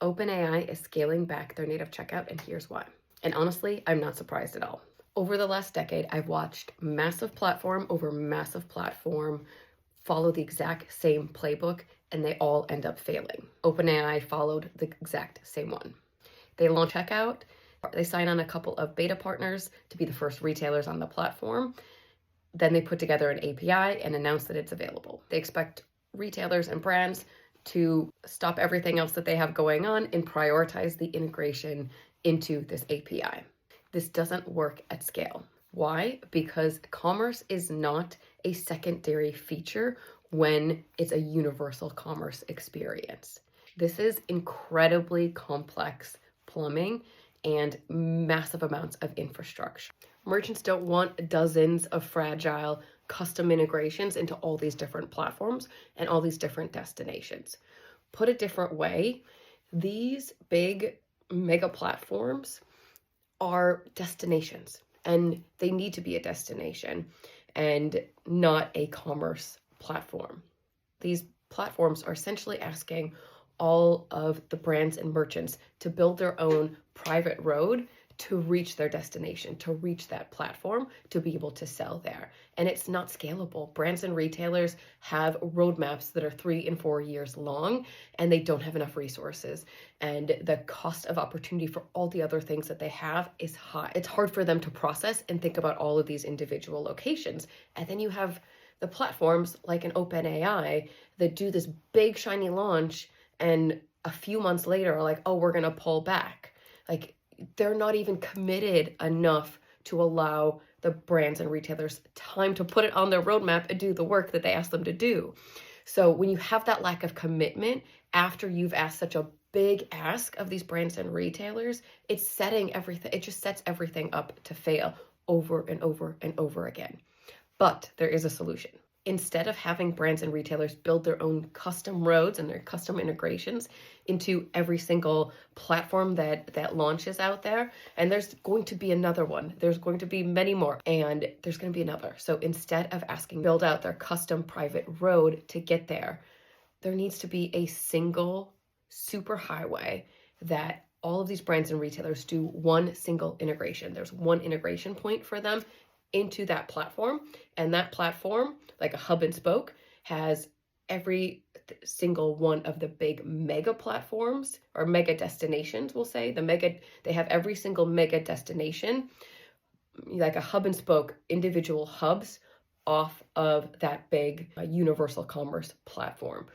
OpenAI is scaling back their native checkout, and here's why. And honestly, I'm not surprised at all. Over the last decade, I've watched massive platform over massive platform follow the exact same playbook, and they all end up failing. OpenAI followed the exact same one. They launch checkout, they sign on a couple of beta partners to be the first retailers on the platform. Then they put together an API and announce that it's available. They expect retailers and brands to stop everything else that they have going on and prioritize the integration into this API. This doesn't work at scale. Why? Because commerce is not a secondary feature when it's a universal commerce experience. This is incredibly complex plumbing and massive amounts of infrastructure. Merchants don't want dozens of fragile custom integrations into all these different platforms and all these different destinations. Put a different way, these big mega platforms are destinations, and they need to be a destination and not a commerce platform. These platforms are essentially asking all of the brands and merchants to build their own private road to reach their destination, to reach that platform, to be able to sell there. And it's not scalable. Brands and retailers have roadmaps that are 3 and 4 years long, and they don't have enough resources. And the cost of opportunity for all the other things that they have is high. It's hard for them to process and think about all of these individual locations. And then you have the platforms like an OpenAI that do this big shiny launch, and a few months later are like, oh, we're gonna pull back. Like, they're not even committed enough to allow the brands and retailers time to put it on their roadmap and do the work that they asked them to do. So when you have that lack of commitment after you've asked such a big ask of these brands and retailers, it just sets everything up to fail over and over and over again. But there is a solution. Instead of having brands and retailers build their own custom roads and their custom integrations into every single platform that launches out there, and there's going to be another one, there's going to be many more, and there's going to be another. So instead of asking build out their custom private road to get there, there needs to be a single super highway that all of these brands and retailers do one single integration. There's one integration point for them into that platform, and that platform, like a hub and spoke, has every single one of the big mega platforms or mega destinations, we'll say. They have every single mega destination, like a hub and spoke, individual hubs off of that big universal commerce platform.